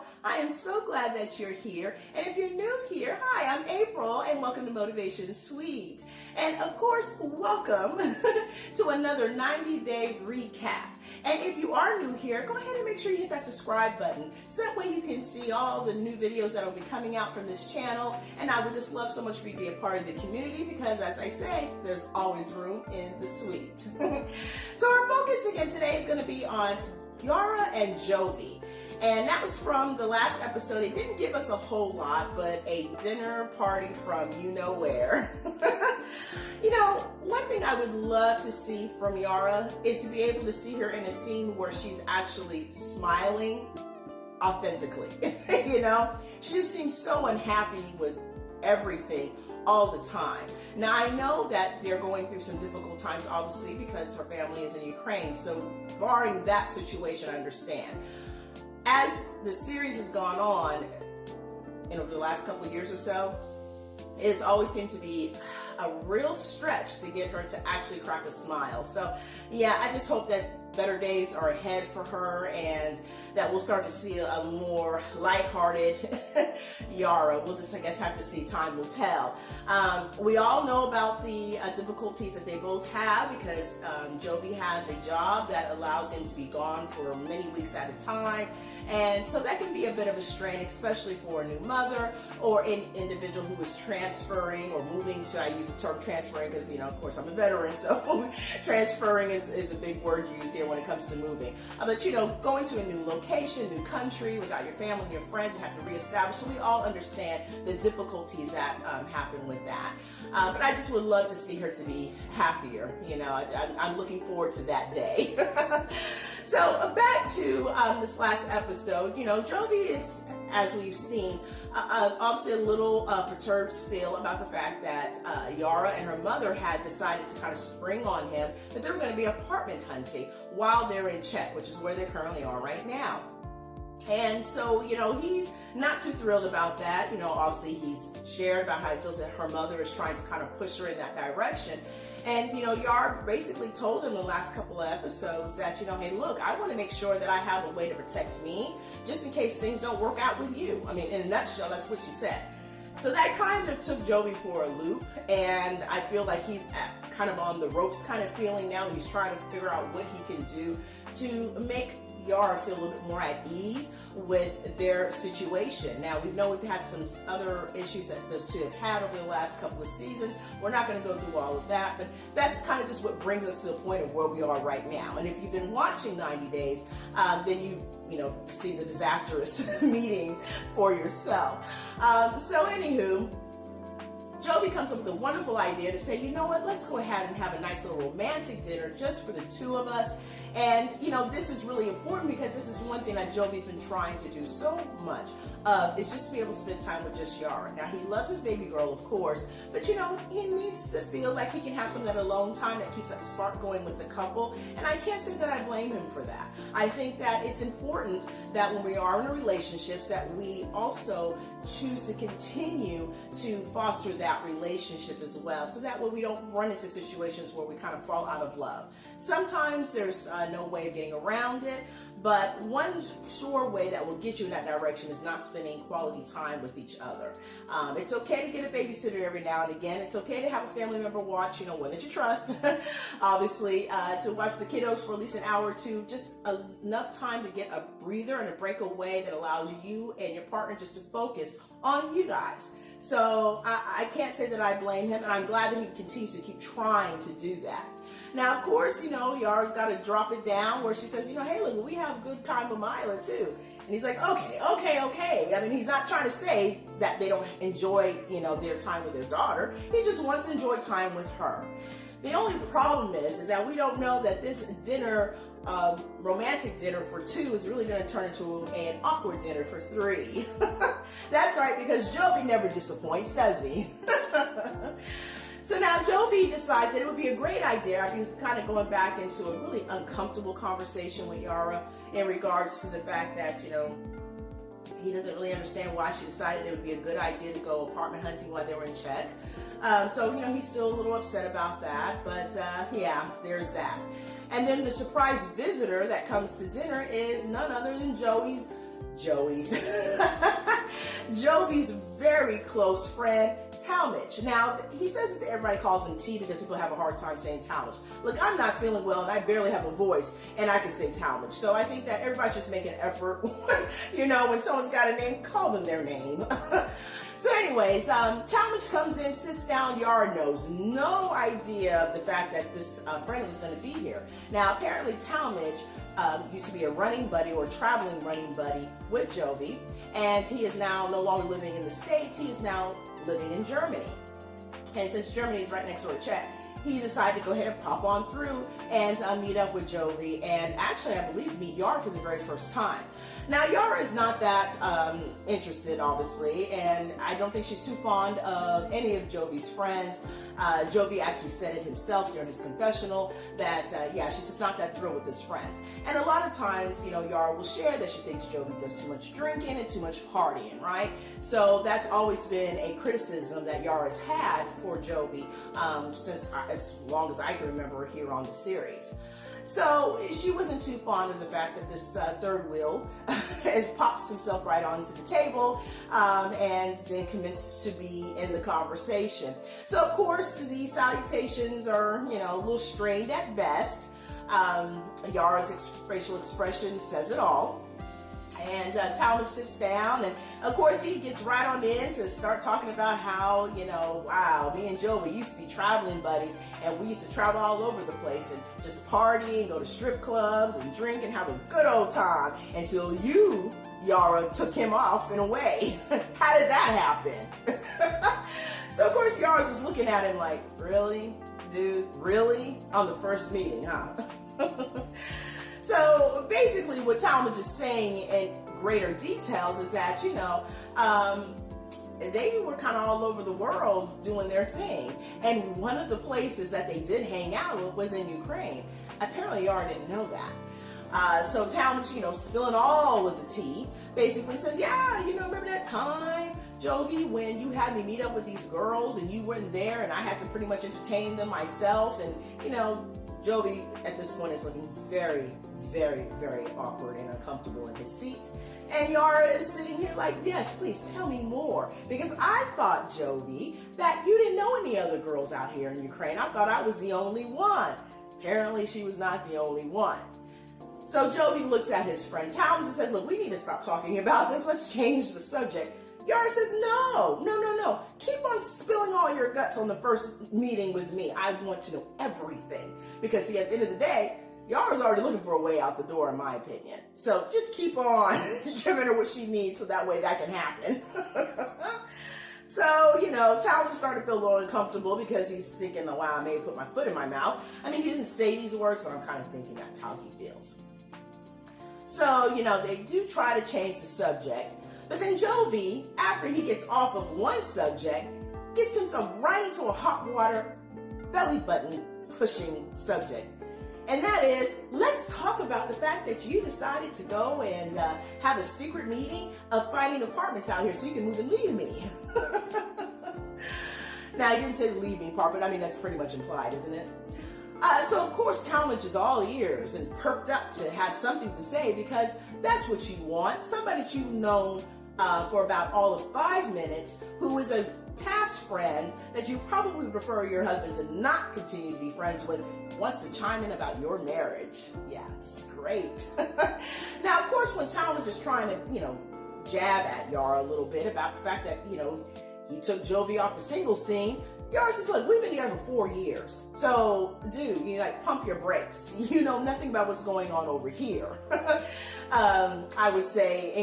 Well, I am so glad that you're here. And if you're new here, hi, I'm April, and welcome to Motivation Suite. And of course, welcome to another 90-day recap. And if you are new here, go ahead and make sure you hit that subscribe button so that way you can see all the new videos that will be coming out from this channel. And I would just love so much for you to be a part of the community because, as I say, there's always room in the suite. So our focus again today is going to be on Yara and Jovi. And that was from the last episode. It didn't give us a whole lot, but a dinner party from you-know-where. You know, one thing I would love to see from Yara is to be able to see her in a scene where she's actually smiling authentically. You know, she just seems so unhappy with everything all the time. Now, I know that they're going through some difficult times, obviously, because her family is in Ukraine. So barring that situation, I understand. As the series has gone on, over the last couple of years or so, it's always seemed to be a real stretch to get her to actually crack a smile. So yeah, I just hope that better days are ahead for her and that we'll start to see a more lighthearted Yara. We'll just, I guess, have to see. Time will tell. We all know about the difficulties that they both have because Jovi has a job that allows him to be gone for many weeks at a time. And so that can be a bit of a strain, especially for a new mother or an individual who is transferring or moving to, I use the term transferring because, you know, of course I'm a veteran, so transferring is a big word used here when it comes to moving. But, you know, going to a new location, new country, without your family and your friends, and have to reestablish. So we all understand the difficulties that happen with that. But I just would love to see her to be happier. You know, I'm looking forward to that day. So back to this last episode, you know, Jovi is, as we've seen, obviously a little perturbed still about the fact that Yara and her mother had decided to kind of spring on him that they were going to be apartment hunting while they're in Czech, which is where they currently are right now. And so, you know, he's not too thrilled about that. You know, obviously he's shared about how he feels that her mother is trying to kind of push her in that direction. And, you know, Yara basically told him the last couple of episodes that, you know, hey, look, I want to make sure that I have a way to protect me just in case things don't work out with you. I mean, in a nutshell, that's what she said. So that kind of took Jovi for a loop. And I feel like he's kind of on the ropes kind of feeling now. He's trying to figure out what he can do to make Yara feel a little bit more at ease with their situation. Now, we know we've had some other issues that those two have had over the last couple of seasons. We're not going to go through all of that, but that's kind of just what brings us to the point of where we are right now. And if you've been watching 90 Days, then you know, see the disastrous meetings for yourself. So anywho, Jovi comes up with a wonderful idea to say, you know what, let's go ahead and have a nice little romantic dinner just for the two of us. And, you know, this is really important because this is one thing that Jovi's been trying to do so much of, is just to be able to spend time with just Yara. Now, he loves his baby girl, of course, but, you know, he needs to feel like he can have some of that alone time that keeps that spark going with the couple. And I can't say that I blame him for that. I think that it's important that when we are in relationships that we also choose to continue to foster that relationship as well, so that way we don't run into situations where we kind of fall out of love. Sometimes there's no way of getting around it, but one sure way that will get you in that direction is not spending quality time with each other. It's okay to get a babysitter every now and again. It's okay to have a family member watch, you know, one that you trust, obviously, to watch the kiddos for at least an hour or two, just enough time to get a breather and a breakaway that allows you and your partner just to focus on you guys. So I can't say that I blame him, and I'm glad that he continues to keep trying to do that. Now, of course, you know, Yara's got to drop it down where she says, you know, hey, look, we have a good time with Myla too. And he's like, okay. I mean, he's not trying to say that they don't enjoy, you know, their time with their daughter. He just wants to enjoy time with her. The only problem is that we don't know that this dinner, romantic dinner for two, is really going to turn into an awkward dinner for three. That's right, because Jovi never disappoints, does he? So now Jovi decides that it would be a great idea after he's kind of going back into a really uncomfortable conversation with Yara in regards to the fact that, you know, he doesn't really understand why she decided it would be a good idea to go apartment hunting while they were in Czech. So, you know, he's still a little upset about that, but yeah, there's that. And then the surprise visitor that comes to dinner is none other than Jovi's Jovi's very close friend, Talmadge. Now, he says that everybody calls him T because people have a hard time saying Talmadge. Look, I'm not feeling well and I barely have a voice and I can say Talmadge. So I think that everybody should make an effort, when someone's got a name, call them their name. So anyways, Talmadge comes in, sits down. Yara knows no idea of the fact that this friend was going to be here. Now, apparently Talmadge used to be a running buddy or traveling running buddy with Jovi, and he is now no longer living in the States. He is now living in Germany. And since Germany is right next door to Czech, he decided to go ahead and pop on through and meet up with Jovi and actually, I believe, meet Yara for the very first time. Now, Yara is not that interested, obviously, and I don't think she's too fond of any of Jovi's friends. Jovi actually said it himself during his confessional that, she's just not that thrilled with his friends. And a lot of times, Yara will share that she thinks Jovi does too much drinking and too much partying, right? So that's always been a criticism that Yara's had for Jovi since as long as I can remember here on the series. So she wasn't too fond of the fact that this third wheel pops himself right onto the table and then commits to be in the conversation. So of course the salutations are, a little strained at best. Yara's facial expression says it all. And Talmadge sits down, and of course he gets right on in to start talking about how, wow, me and Jovi used to be traveling buddies, and we used to travel all over the place and just party and go to strip clubs and drink and have a good old time until you, Yara, took him off in a way. How did that happen? So of course Yara's just looking at him like, really, dude, really? On the first meeting, huh? So basically what Talmadge is saying in greater details is that, they were kind of all over the world doing their thing. And one of the places that they did hang out was in Ukraine. Apparently Yara didn't know that. So Talmadge, spilling all of the tea, basically says, remember that time, Jovi, when you had me meet up with these girls and you weren't there and I had to pretty much entertain them myself. And, Jovi at this point is looking very, very, very awkward and uncomfortable in his seat. And Yara is sitting here like, yes, please tell me more. Because I thought, Jovi, that you didn't know any other girls out here in Ukraine. I thought I was the only one. Apparently she was not the only one. So Jovi looks at his friend Talmadge and says, look, we need to stop talking about this. Let's change the subject. Yara says, no. Keep on spilling all your guts on the first meeting with me. I want to know everything. Because see, at the end of the day, Yara's already looking for a way out the door, in my opinion. So just keep on giving her what she needs so that way that can happen. So, Talmadge started to feel a little uncomfortable because he's thinking, oh, wow, I may have put my foot in my mouth. I mean, he didn't say these words, but I'm kind of thinking that's how he feels. So, they do try to change the subject. But then Jovi, after he gets off of one subject, gets himself right into a hot water belly button pushing subject. And that is, let's talk about the fact that you decided to go and have a secret meeting of finding apartments out here so you can move and leave me. Now, I didn't say the leave me part, but I mean, that's pretty much implied, isn't it? So, of course, Talmadge is all ears and perked up to have something to say because that's what you want. Somebody that you've known for about all of 5 minutes who is a past friend that you probably prefer your husband to not continue to be friends with wants to chime in about your marriage. Yeah, it's great. Now, of course, when Talmadge is trying to, jab at Yara a little bit about the fact that, he took Jovi off the singles team, Yara says, look, we've been together for 4 years. So, dude, pump your brakes. You know nothing about what's going on over here. I would say,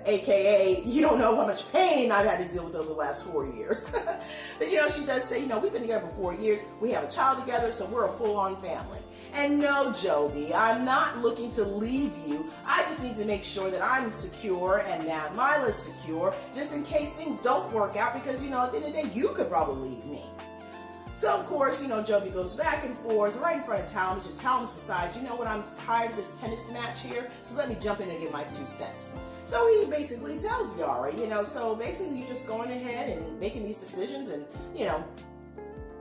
AKA, you don't know how much pain I've had to deal with over the last 4 years. But, she does say, we've been together for 4 years. We have a child together, so we're a full-on family. And no, Jovi, I'm not looking to leave you. I just need to make sure that I'm secure and that Mila's secure, just in case things don't work out, because, at the end of the day, you could probably leave me. So, of course, Jovi goes back and forth right in front of Talmadge, and Talmadge decides, I'm tired of this tennis match here, so let me jump in and give my 2 cents. So he basically tells Yara, so basically you're just going ahead and making these decisions and,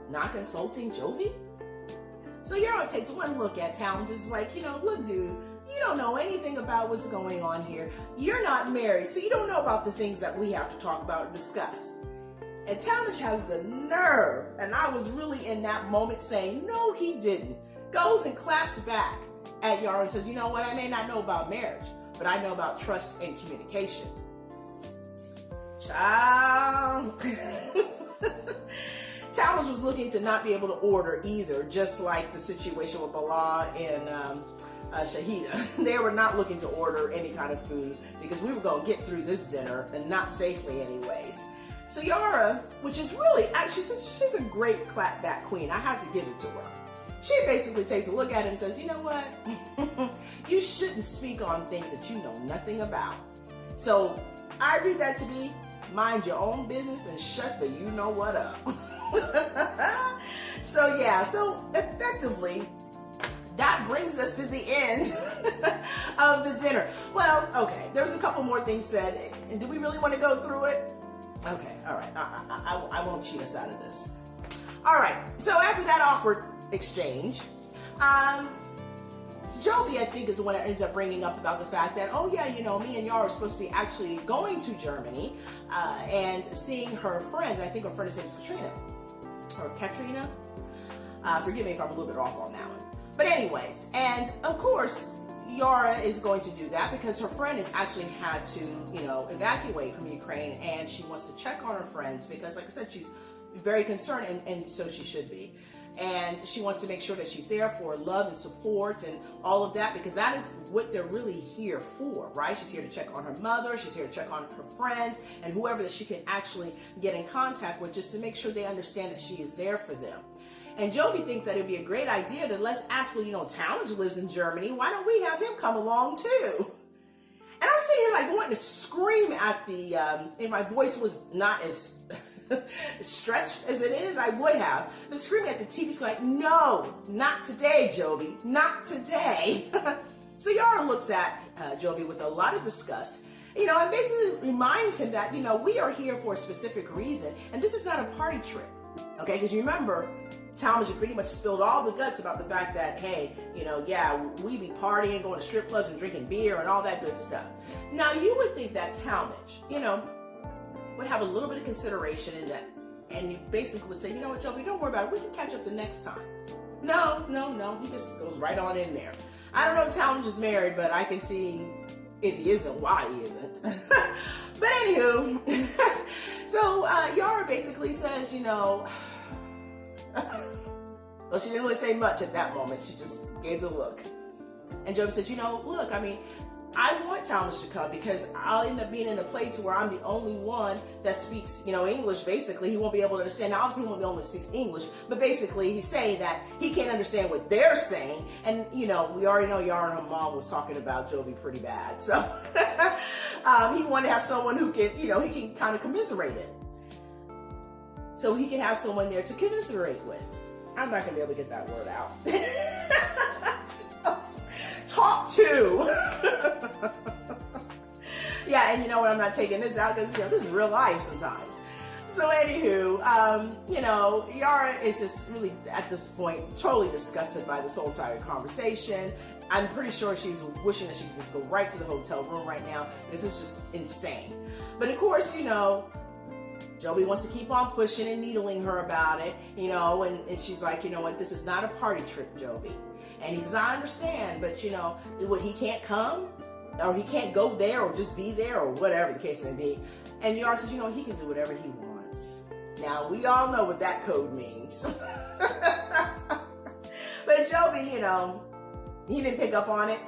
not consulting Jovi? So Yara takes one look at Talmadge and is like, look, dude, you don't know anything about what's going on here. You're not married, so you don't know about the things that we have to talk about or discuss. And Talmadge has the nerve, and I was really in that moment saying, no, he didn't. Goes and claps back at Yara and says, you know what, I may not know about marriage, but I know about trust and communication. Child. Talmadge was looking to not be able to order either, just like the situation with Bala and Shahida. They were not looking to order any kind of food because we were going to get through this dinner, and not safely anyways. So Yara, which is really, actually, she's a great clapback queen. I have to give it to her. She basically takes a look at him and says, you know what? You shouldn't speak on things that you know nothing about. So I read that to be, mind your own business and shut the you know what up. So yeah, so effectively, that brings us to the end of the dinner. Well, okay, there's a couple more things said. And do we really want to go through it? Okay, all right, I won't cheat us out of this. All right, so after that awkward exchange, Jovi, I think, is the one that ends up bringing up about the fact that, oh yeah, you know, me and Yara are supposed to be actually going to Germany and seeing her friend, and I think her friend's name is Katrina, or Katrina. Forgive me if I'm a little bit off on that one. But anyways, and of course, Yara is going to do that because her friend has actually had to, you know, evacuate from Ukraine, and she wants to check on her friends because, like I said, she's very concerned, and so she should be. And she wants to make sure that she's there for love and support and all of that, because that is what they're really here for, right? She's here to check on her mother. She's here to check on her friends and whoever that she can actually get in contact with, just to make sure they understand that she is there for them. And Jovi thinks that it'd be a great idea to let's ask, well, you know, Talmadge lives in Germany. Why don't we have him come along too? And I'm sitting here like wanting to scream at the, and my voice was not as stretched as it is, I would have, but screaming at the TV screen like, no, not today, Jovi, not today. So Yara looks at Jovi with a lot of disgust, you know, and basically reminds him that, you know, we are here for a specific reason, and this is not a party trip, okay? Because you remember, Talmadge pretty much spilled all the guts about the fact that, hey, you know, yeah, we be partying, going to strip clubs and drinking beer and all that good stuff. Now, you would think that Talmadge, you know, would have a little bit of consideration in that, and you basically would say, you know what, Jovi, don't worry about it, we can catch up the next time. No, he just goes right on in there. I don't know if Talmadge is married, but I can see if he isn't, why he isn't. But anywho, so Yara basically says, you know, well, she didn't really say much at that moment. She just gave the look. And Jovi said, you know, look, I mean, I want Talmadge to come because I'll end up being in a place where I'm the only one that speaks, you know, English, basically. He won't be able to understand. Now, obviously, he won't be able to speak English, but basically, he's saying that he can't understand what they're saying. And, you know, we already know Yara and her mom was talking about Jovi pretty bad. So he wanted to have someone who can, you know, he can kind of commiserate it. So he can have someone there to commiserate with. I'm not going to be able to get that word out. Talk to. Yeah, and you know what? I'm not taking this out because, you know, this is real life sometimes. So anywho, you know, Yara is just really at this point totally disgusted by this whole entire conversation. I'm pretty sure she's wishing that she could just go right to the hotel room right now because it's just insane. But of course, you know, Jovi wants to keep on pushing and needling her about it, you know, and she's like, you know what, this is not a party trip, Jovi. And he says, I understand, but you know, what, he can't come? Or he can't go there or just be there or whatever the case may be. And Yara says, you know, he can do whatever he wants. Now, we all know what that code means. But Jovi, you know, he didn't pick up on it.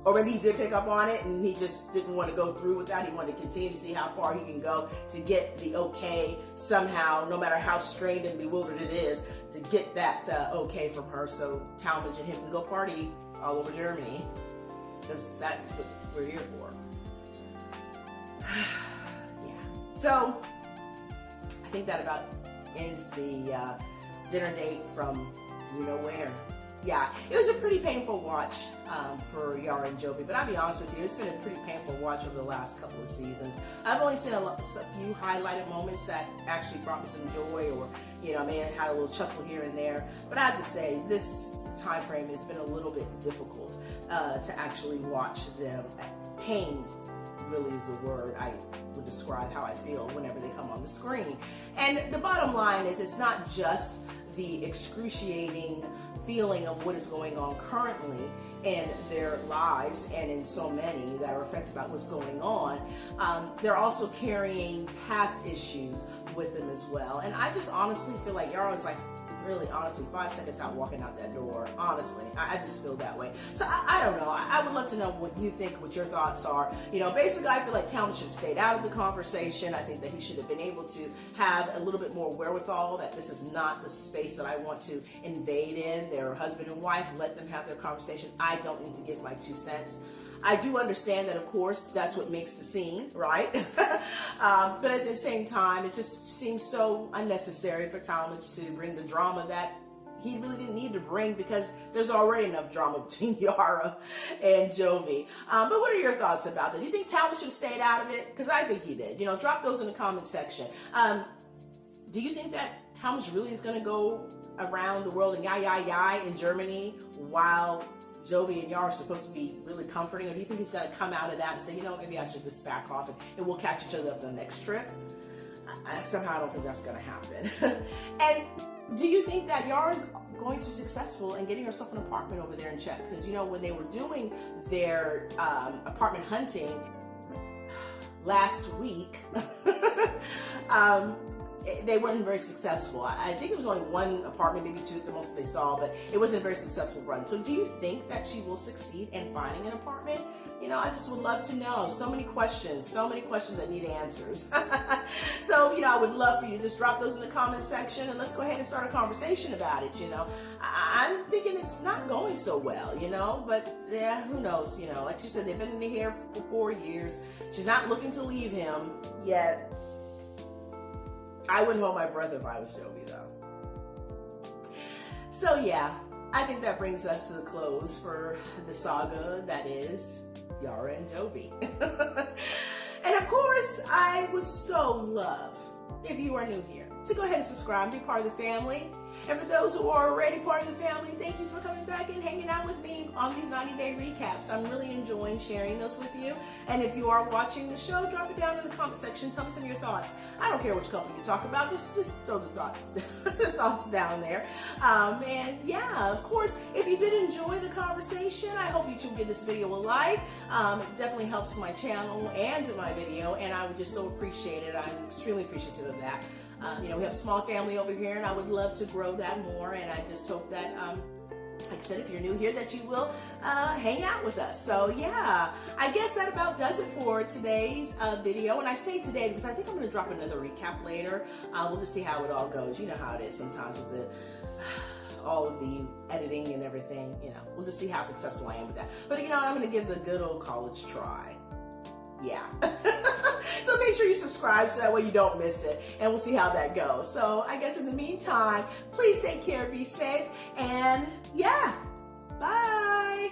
Or maybe he did pick up on it and he just didn't want to go through with that. He wanted to continue to see how far he can go to get the okay somehow, no matter how strained and bewildered it is, to get that okay from her so Talmadge and him can go party all over Germany. Because that's what we're here for. Yeah. So, I think that about ends the dinner date from you know where. Yeah, it was a pretty painful watch for Yara and Jovi, but I'll be honest with you, it's been a pretty painful watch over the last couple of seasons. I've only seen a few highlighted moments that actually brought me some joy, or, you know, I may have had a little chuckle here and there, but I have to say, this time frame has been a little bit difficult to actually watch them. Pained really is the word I would describe how I feel whenever they come on the screen. And the bottom line is, it's not just the excruciating feeling of what is going on currently in their lives and in so many that are affected by what's going on. They're also carrying past issues with them as well. And I just honestly feel like Yara's like, really, honestly, 5 seconds out walking out that door. Honestly, I just feel that way. So I don't know. I would love to know what you think, what your thoughts are. You know, basically, I feel like Talmadge should have stayed out of the conversation. I think that he should have been able to have a little bit more wherewithal, that this is not the space that I want to invade in. They're husband and wife. Let them have their conversation. I don't need to give my 2 cents. I do understand that, of course, that's what makes the scene, right? But at the same time, it just seems so unnecessary for Talmadge to bring the drama that he really didn't need to bring, because there's already enough drama between Yara and Jovi. But what are your thoughts about that? Do you think Talmadge should have stayed out of it? Because I think he did. You know, drop those in the comment section. Do you think that Talmadge really is going to go around the world and yah in Germany while Jovi and Yara are supposed to be really comforting? Or do you think he's going to come out of that and say, you know, maybe I should just back off and we'll catch each other up the next trip? Somehow I don't think that's going to happen. And do you think that Yara's going to be successful in getting herself an apartment over there in Czech? Because, you know, when they were doing their apartment hunting last week, they weren't very successful. I think it was only 1 apartment, maybe 2 at the most that they saw, but it wasn't a very successful run. So do you think that she will succeed in finding an apartment? You know, I just would love to know. So many questions that need answers. So, you know, I would love for you to just drop those in the comment section, and let's go ahead and start a conversation about it. You know, I'm thinking it's not going so well, you know, but yeah, who knows? You know, like you said, they've been in here for 4 years. She's not looking to leave him yet. I wouldn't hold my breath if I was Jovi, though. So yeah, I think that brings us to the close for the saga that is Yara and Jovi. And of course, I would so love, if you are new here, to go ahead and subscribe and be part of the family. And for those who are already part of the family, thank you for coming back and hanging out with me on these 90-day recaps. I'm really enjoying sharing those with you. And if you are watching the show, drop it down in the comment section. Tell me some of your thoughts. I don't care which couple you talk about. Just throw the thoughts down there. And yeah, of course, if you did enjoy the conversation, I hope you should give this video a like. It definitely helps my channel and my video, and I would just so appreciate it. I'm extremely appreciative of that. You know, we have a small family over here, and I would love to grow that more. And I just hope that, like I said, if you're new here, that you will hang out with us. So yeah, I guess that about does it for today's video. And I say today because I think I'm going to drop another recap later. We'll just see how it all goes. You know how it is sometimes with all of the editing and everything. You know, we'll just see how successful I am with that. But you know, I'm going to give the good old college try. Yeah. So make sure you subscribe so that way you don't miss it, and we'll see how that goes. So I guess in the meantime, please take care, be safe, and yeah, bye.